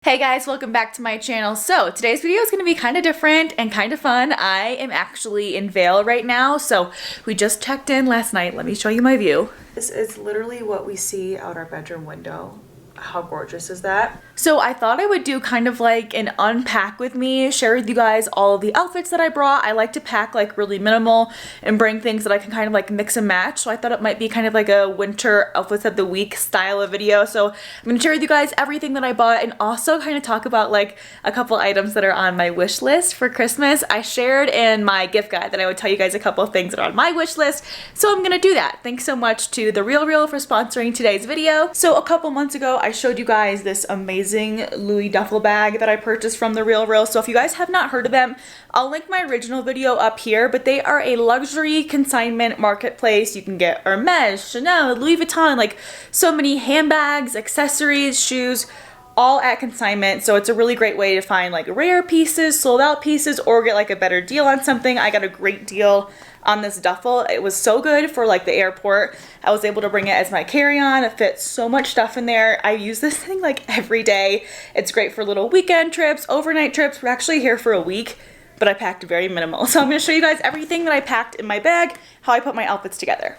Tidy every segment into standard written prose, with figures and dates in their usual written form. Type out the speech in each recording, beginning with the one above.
Hey guys, welcome back to my channel. So today's video is going to be kind of different and kind of fun. I am actually in Vail right now, so we just checked in last night. Let me show you my view. This is literally what we see out our bedroom window. How gorgeous is that? So I thought I would do kind of like an unpack with me, share with you guys all of the outfits that I brought. I like to pack like really minimal and bring things that I can kind of like mix and match. So I thought it might be kind of like a winter outfits of the week style of video. So I'm gonna share with you guys everything that I bought and also kind of talk about like a couple items that are on my wish list for Christmas. I shared in my gift guide that I would tell you guys a couple of things that are on my wish list. So I'm gonna do that. Thanks so much to the RealReal for sponsoring today's video. So a couple months ago, I showed you guys this amazing Louis duffel bag that I purchased from the RealReal. So if you guys have not heard of them, I'll link my original video up here, but they are a luxury consignment marketplace. You can get Hermes, Chanel, Louis Vuitton, like so many handbags, accessories, shoes, all at consignment. So it's a really great way to find like rare pieces, sold out pieces, or get like a better deal on something. I got a great deal on this duffel. It was so good for like the airport. I was able to bring it as my carry-on. It fits so much stuff in there. I use this thing like every day. It's great for little weekend trips, overnight trips. We're actually here for a week, but I packed very minimal. So I'm gonna show you guys everything that I packed in my bag, how I put my outfits together.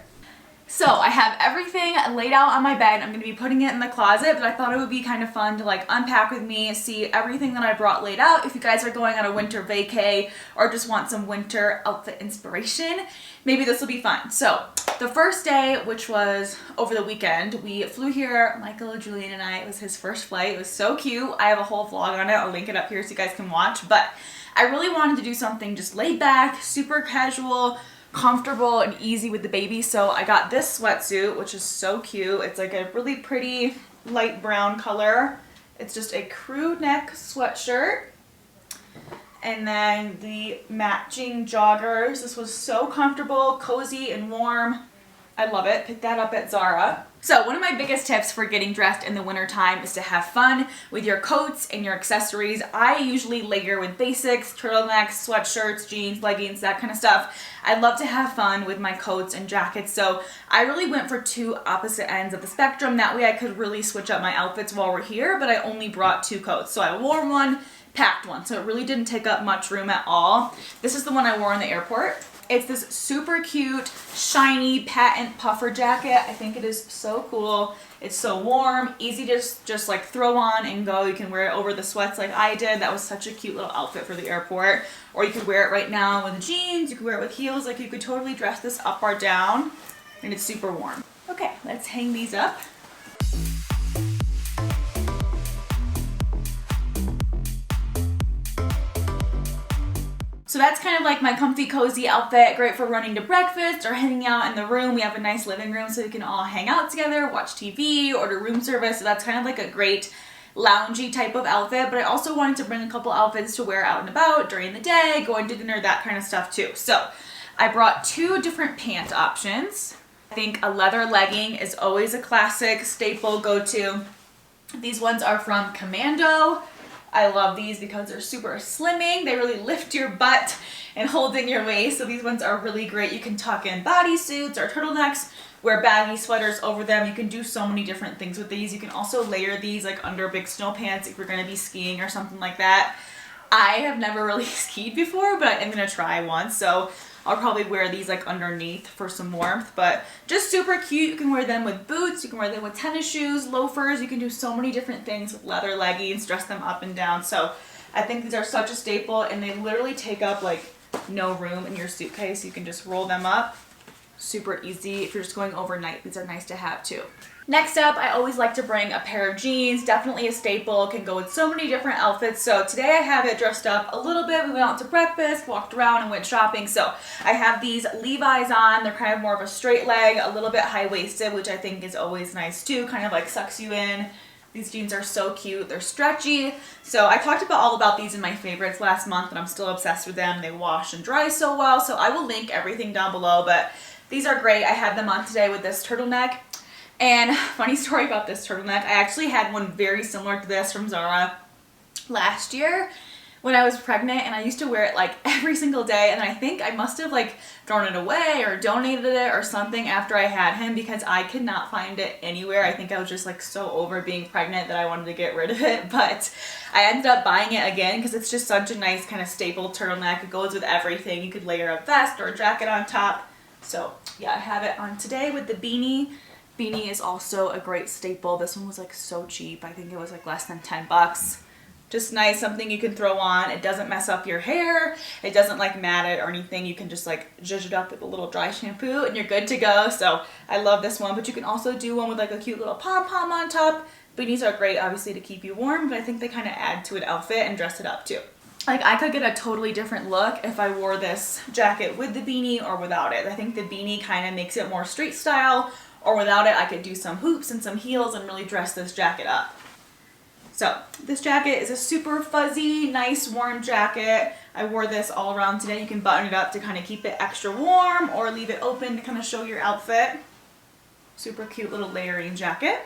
So I have everything laid out on my bed. I'm going to be putting it in the closet, but I thought it would be kind of fun to like unpack with me, see everything that I brought laid out. If you guys are going on a winter vacay or just want some winter outfit inspiration, maybe this will be fun. So the first day, which was over the weekend, we flew here, Michael, Julian, and I. It was his first flight. It was so cute. I have a whole vlog on it. I'll link it up here so you guys can watch, but I really wanted to do something just laid back, super casual, comfortable and easy with the baby. So I got this sweatsuit, which is so cute. It's like a really pretty light brown color. It's just a crew neck sweatshirt. And then the matching joggers. This was so comfortable, cozy, and warm. I love it. Picked that up at Zara. So one of my biggest tips for getting dressed in the winter time is to have fun with your coats and your accessories. I usually layer with basics, turtlenecks, sweatshirts, jeans, leggings, that kind of stuff. I love to have fun with my coats and jackets. So I really went for two opposite ends of the spectrum. That way I could really switch up my outfits while we're here, but I only brought two coats. So I wore one, packed one. So it really didn't take up much room at all. This is the one I wore in the airport. It's this super cute, shiny patent puffer jacket. I think it is so cool. It's so warm, easy to just like throw on and go. You can wear it over the sweats like I did. That was such a cute little outfit for the airport. Or you could wear it right now with jeans. You could wear it with heels. Like you could totally dress this up or down. And it's super warm. Okay, let's hang these up. So that's kind of like my comfy, cozy outfit, great for running to breakfast or hanging out in the room. We have a nice living room so we can all hang out together, watch TV, order room service. So that's kind of like a great loungy type of outfit, but I also wanted to bring a couple outfits to wear out and about during the day, going to dinner, that kind of stuff too. So I brought two different pant options. I think a leather legging is always a classic staple go-to. These ones are from Commando. I love these because they're super slimming. They really lift your butt and hold in your waist. So these ones are really great. You can tuck in bodysuits or turtlenecks, wear baggy sweaters over them. You can do so many different things with these. You can also layer these like under big snow pants if you're gonna be skiing or something like that. I have never really skied before, but I'm gonna try once. So I'll probably wear these like underneath for some warmth, but just super cute. You can wear them with boots, you can wear them with tennis shoes, loafers. You can do so many different things with leather leggings, dress them up and down. So I think these are such a staple and they literally take up like no room in your suitcase. You can just roll them up. Super easy. If you're just going overnight, these are nice to have too. Next up, I always like to bring a pair of jeans, definitely a staple, can go with so many different outfits. So today I have it dressed up a little bit. We went out to breakfast, walked around and went shopping. So I have these Levi's on. They're kind of more of a straight leg, a little bit high-waisted, which I think is always nice too, kind of like sucks you in. These jeans are so cute. They're stretchy. So I talked all about these in my favorites last month and I'm still obsessed with them. They wash and dry so well. So I will link everything down below, but these are great. I had them on today with this turtleneck. And funny story about this turtleneck, I actually had one very similar to this from Zara last year, when I was pregnant, and I used to wear it like every single day, and I think I must have like thrown it away or donated it or something after I had him because I could not find it anywhere. I think I was just like so over being pregnant that I wanted to get rid of it, but I ended up buying it again because it's just such a nice kind of staple turtleneck. It goes with everything. You could layer a vest or a jacket on top. So yeah, I have it on today with the beanie. Beanie is also a great staple. This one was like so cheap. I think it was like less than 10 bucks. Just nice, something you can throw on. It doesn't mess up your hair. It doesn't like mat it or anything. You can just like zhuzh it up with a little dry shampoo and you're good to go. So I love this one, but you can also do one with like a cute little pom-pom on top. Beanies are great obviously to keep you warm, but I think they kind of add to an outfit and dress it up too. Like I could get a totally different look if I wore this jacket with the beanie or without it. I think the beanie kind of makes it more street style, or without it I could do some hoops and some heels and really dress this jacket up. So this jacket is a super fuzzy, nice warm jacket. I wore this all around today. You can button it up to kind of keep it extra warm or leave it open to kind of show your outfit. Super cute little layering jacket.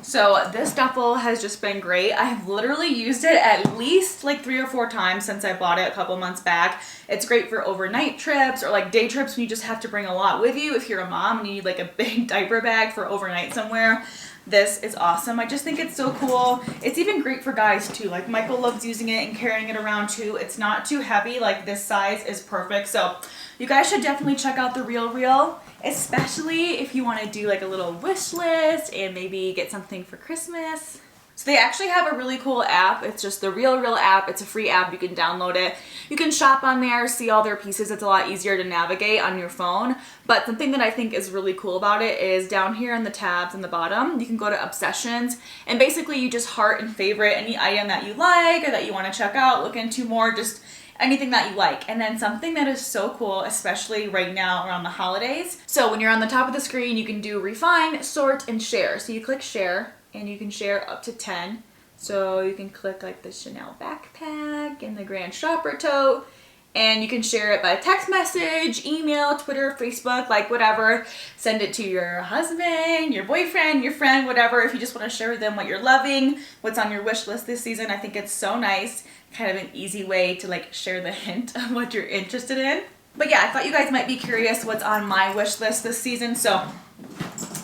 So this duffel has just been great. I have literally used it at least like 3 or 4 times since I bought it a couple months back. It's great for overnight trips or like day trips when you just have to bring a lot with you. If you're a mom and you need like a big diaper bag for overnight somewhere, this is awesome. I just think it's so cool. It's even great for guys too. Like Michael loves using it and carrying it around too. It's not too heavy. Like this size is perfect. So you guys should definitely check out the RealReal, especially if you want to do like a little wish list and maybe get something for Christmas. So they actually have a really cool app. It's just the RealReal app. It's a free app. You can download it. You can shop on there, see all their pieces. It's a lot easier to navigate on your phone. But something that I think is really cool about it is down here in the tabs in the bottom, you can go to obsessions and basically you just heart and favorite any item that you like or that you want to check out, look into more, just anything that you like. And then something that is so cool, especially right now around the holidays. So when you're on the top of the screen, you can do refine, sort, and share. So you click share and you can share up to 10. So you can click like the Chanel backpack and the Grand Shopper tote, and you can share it by text message, email, Twitter, Facebook, like whatever. Send it to your husband, your boyfriend, your friend, whatever. If you just want to share with them what you're loving, what's on your wish list this season, I think it's so nice. Kind of an easy way to like share the hint of what you're interested in. But yeah, I thought you guys might be curious what's on my wish list this season. So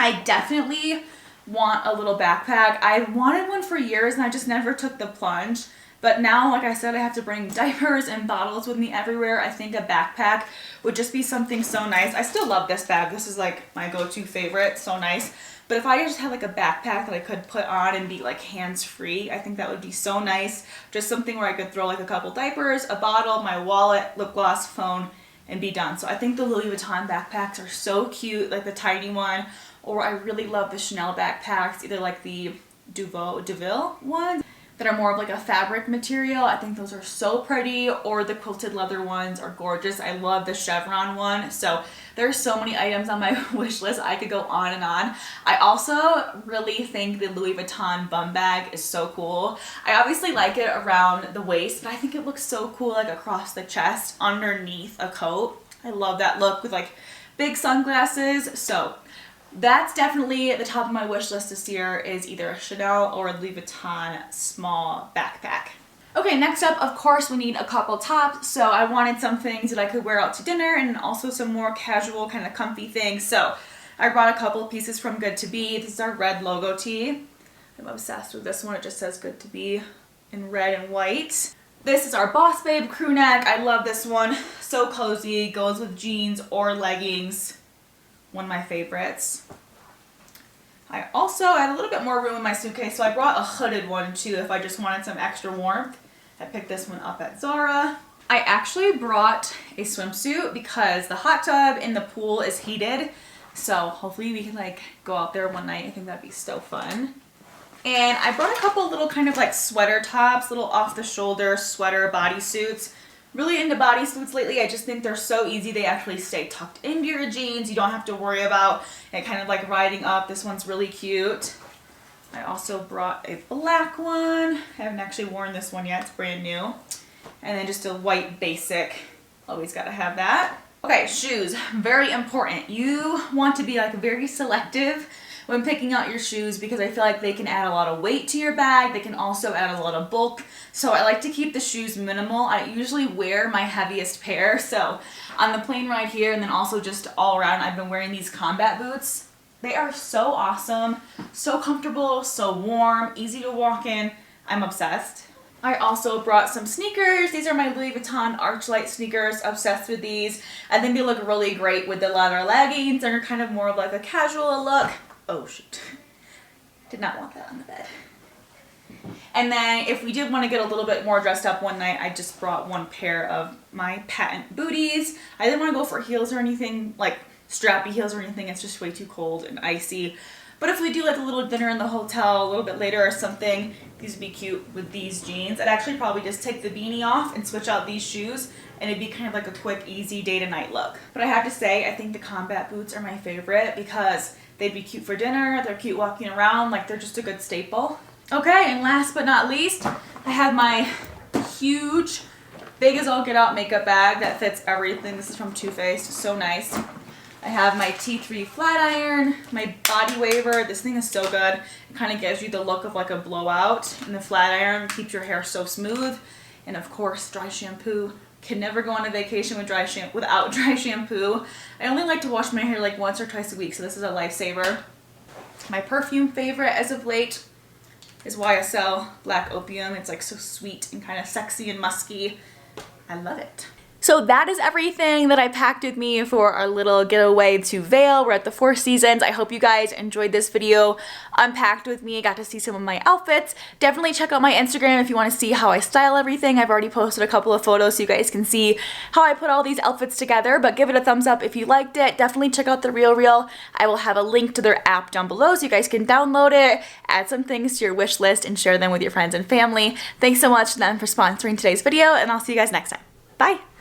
I definitely want a little backpack. I wanted one for years and I just never took the plunge. But now, like I said, I have to bring diapers and bottles with me everywhere. I think a backpack would just be something so nice. I still love this bag. This is like my go-to favorite. So nice. But if I just had like a backpack that I could put on and be like hands-free, I think that would be so nice. Just something where I could throw like a couple diapers, a bottle, my wallet, lip gloss, phone, and be done. So I think the Louis Vuitton backpacks are so cute, like the tiny one. Or I really love the Chanel backpacks, either like the Deville ones that are more of like a fabric material. I think those are so pretty, or the quilted leather ones are gorgeous. I love the chevron one. So there's so many items on my wish list. I could go on and on. I also really think the Louis Vuitton bum bag is so cool. I obviously like it around the waist, but I think it looks so cool like across the chest underneath a coat. I love that look with like big sunglasses. So that's definitely at the top of my wish list this year, is either a Chanel or a Louis Vuitton small backpack. Okay, next up, of course, we need a couple tops. So I wanted some things that I could wear out to dinner and also some more casual kind of comfy things. So I brought a couple of pieces from Good to Be. This is our red logo tee. I'm obsessed with this one. It just says Good to Be in red and white. This is our Boss Babe crew neck. I love this one. So cozy, goes with jeans or leggings. One of my favorites. I also had a little bit more room in my suitcase, so I brought a hooded one too if I just wanted some extra warmth. I picked this one up at Zara. I actually brought a swimsuit because the hot tub in the pool is heated, so hopefully we can like go out there one night. I think that'd be so fun. And I brought a couple little kind of like sweater tops, little off the shoulder sweater bodysuits. Really into bodysuits lately. I just think they're so easy. They actually stay tucked into your jeans. You don't have to worry about it kind of like riding up. This one's really cute. I also brought a black one. I haven't actually worn this one yet. It's brand new. And then just a white basic. Always gotta have that. Okay, shoes, very important. You want to be like very selective when picking out your shoes because I feel like they can add a lot of weight to your bag. They can also add a lot of bulk. So I like to keep the shoes minimal. I usually wear my heaviest pair. So on the plane ride here and then also just all around, I've been wearing these combat boots. They are so awesome, so comfortable, so warm, easy to walk in. I'm obsessed. I also brought some sneakers. These are my Louis Vuitton Archlight sneakers. Obsessed with these. I think they look really great with the leather leggings. They're kind of more of like a casual look. Oh shoot. Did not want that on the bed. And then if we did want to get a little bit more dressed up one night, I just brought one pair of my patent booties. I didn't want to go for heels or anything, like strappy heels or anything. It's just way too cold and icy. But if we do like a little dinner in the hotel a little bit later or something, these would be cute with these jeans. I'd actually probably just take the beanie off and switch out these shoes, and it'd be kind of like a quick, easy day to night look. But I have to say, I think the combat boots are my favorite because they'd be cute for dinner, they're cute walking around, like they're just a good staple. Okay, and last but not least, I have my huge, big as all get out makeup bag that fits everything. This is from Too Faced, so nice. I have my T3 flat iron, my body waver. This thing is so good. It kind of gives you the look of like a blowout, and the flat iron keeps your hair so smooth. And of course, dry shampoo. Can never go on a vacation with without dry shampoo. I only like to wash my hair like once or twice a week, so this is a lifesaver. My perfume favorite as of late is YSL Black Opium. It's like so sweet and kind of sexy and musky. I love it. So that is everything that I packed with me for our little getaway to Vail. We're at the Four Seasons. I hope you guys enjoyed this video. Unpacked with me, got to see some of my outfits. Definitely check out my Instagram if you want to see how I style everything. I've already posted a couple of photos so you guys can see how I put all these outfits together, but give it a thumbs up if you liked it. Definitely check out the RealReal. I will have a link to their app down below so you guys can download it, add some things to your wish list, and share them with your friends and family. Thanks so much to them for sponsoring today's video, and I'll see you guys next time. Bye!